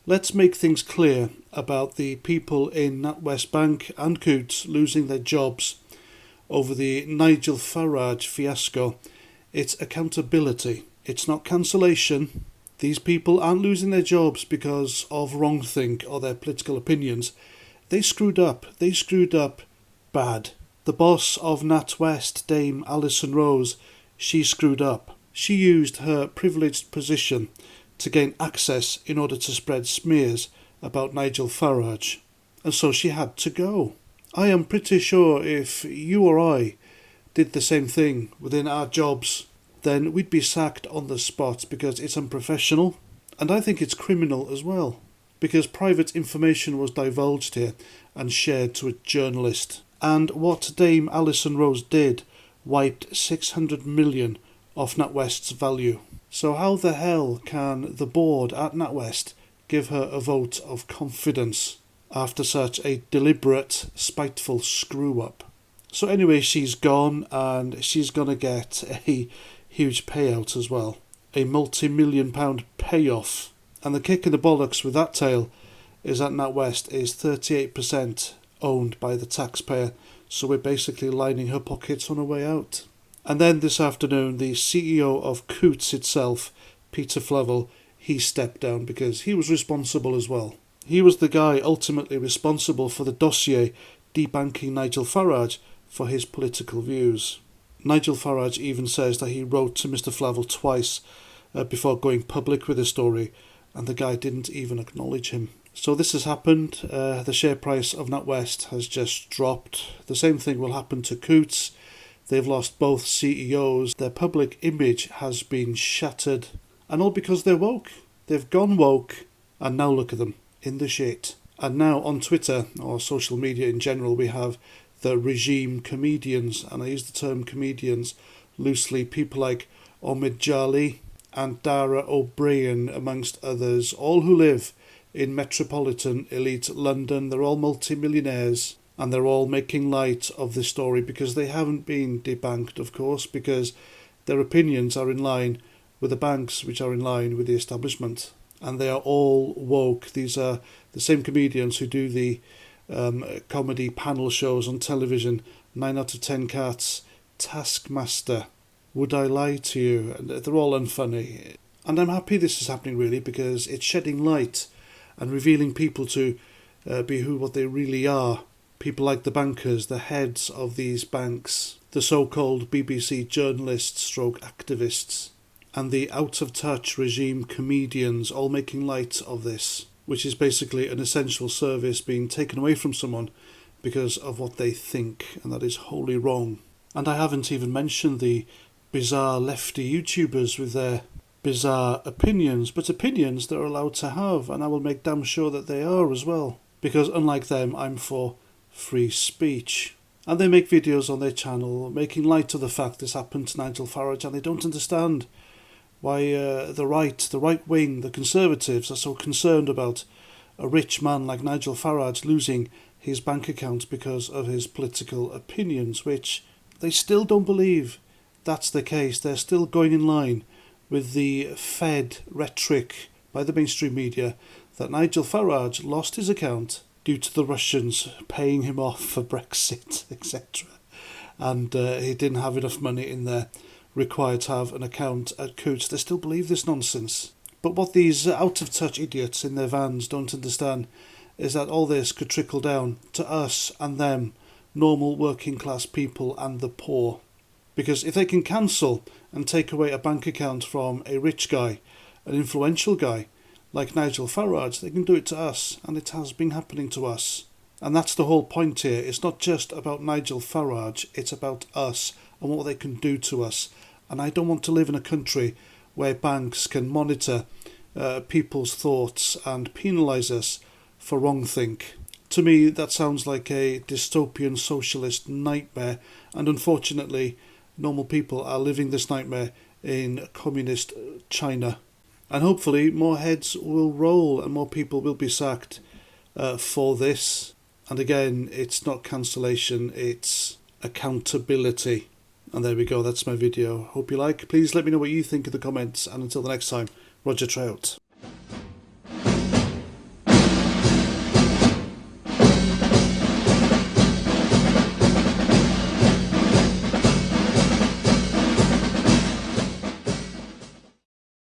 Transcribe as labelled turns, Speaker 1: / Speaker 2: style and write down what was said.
Speaker 1: Let's make things clear about the people in NatWest Bank and Coutts losing their jobs over the Nigel Farage fiasco. It's accountability. It's not cancellation. These people aren't losing their jobs because of wrongthink or their political opinions. They screwed up. They screwed up bad. The boss of NatWest, Dame Alison Rose, she screwed up. She used her privileged position to gain access in order to spread smears about Nigel Farage. And so she had to go. I am pretty sure if you or I did the same thing within our jobs, then we'd be sacked on the spot because it's unprofessional, and I think it's criminal as well, because private information was divulged here and shared to a journalist. And what Dame Alison Rose did wiped 600 million off NatWest's value. So how the hell can the board at NatWest give her a vote of confidence after such a deliberate, spiteful screw-up? So anyway, she's gone, and she's going to get a huge payout as well. A multi-million-pound payoff. And the kick in the bollocks with that tale is that NatWest is 38% owned by the taxpayer, so we're basically lining her pockets on her way out. And then this afternoon, the CEO of Coutts itself, Peter Flavel, he stepped down because he was responsible as well. He was the guy ultimately responsible for the dossier debanking Nigel Farage for his political views. Nigel Farage even says that he wrote to Mr. Flavel twice before going public with the story, and the guy didn't even acknowledge him. So this has happened. The share price of NatWest has just dropped. The same thing will happen to Coutts. They've lost both CEOs. Their public image has been shattered. And all because they're woke. They've gone woke, and now look at them, in the shit. And now on Twitter, or social media in general, we have the regime comedians. And I use the term comedians loosely. People like Omid Jali and Dara O'Brien, amongst others, all who live in metropolitan elite London. They're all multi-millionaires. And they're all making light of this story because they haven't been debanked, of course, because their opinions are in line with the banks, which are in line with the establishment. And they are all woke. These are the same comedians who do the comedy panel shows on television, 9 out of 10 Cats, Taskmaster, Would I Lie to You? And they're all unfunny. And I'm happy this is happening, really, because it's shedding light and revealing people to be what they really are. People like the bankers, the heads of these banks, the so-called BBC journalists stroke activists, and the out-of-touch regime comedians all making light of this, which is basically an essential service being taken away from someone because of what they think, and that is wholly wrong. And I haven't even mentioned the bizarre lefty YouTubers with their bizarre opinions, but opinions they're allowed to have, and I will make damn sure that they are as well, because unlike them, I'm for free speech. And they make videos on their channel making light of the fact this happened to Nigel Farage, and they don't understand why the right wing, the Conservatives, are so concerned about a rich man like Nigel Farage losing his bank account because of his political opinions, which they still don't believe that's the case. They're still going in line with the fed rhetoric by the mainstream media that Nigel Farage lost his account due to the Russians paying him off for Brexit, etc. And he didn't have enough money in there required to have an account at Coutts. They still believe this nonsense. But what these out-of-touch idiots in their vans don't understand is that all this could trickle down to us and them, normal working-class people and the poor. Because if they can cancel and take away a bank account from a rich guy, an influential guy, like Nigel Farage, they can do it to us, and it has been happening to us. And that's the whole point here. It's not just about Nigel Farage, it's about us and what they can do to us. And I don't want to live in a country where banks can monitor people's thoughts and penalise us for wrongthink. To me, that sounds like a dystopian socialist nightmare, and unfortunately, normal people are living this nightmare in communist China. And hopefully more heads will roll and more people will be sacked for this. And again, it's not cancellation, it's accountability. And there we go, that's my video. Hope you like. Please let me know what you think in the comments. And until the next time, Roger Trout.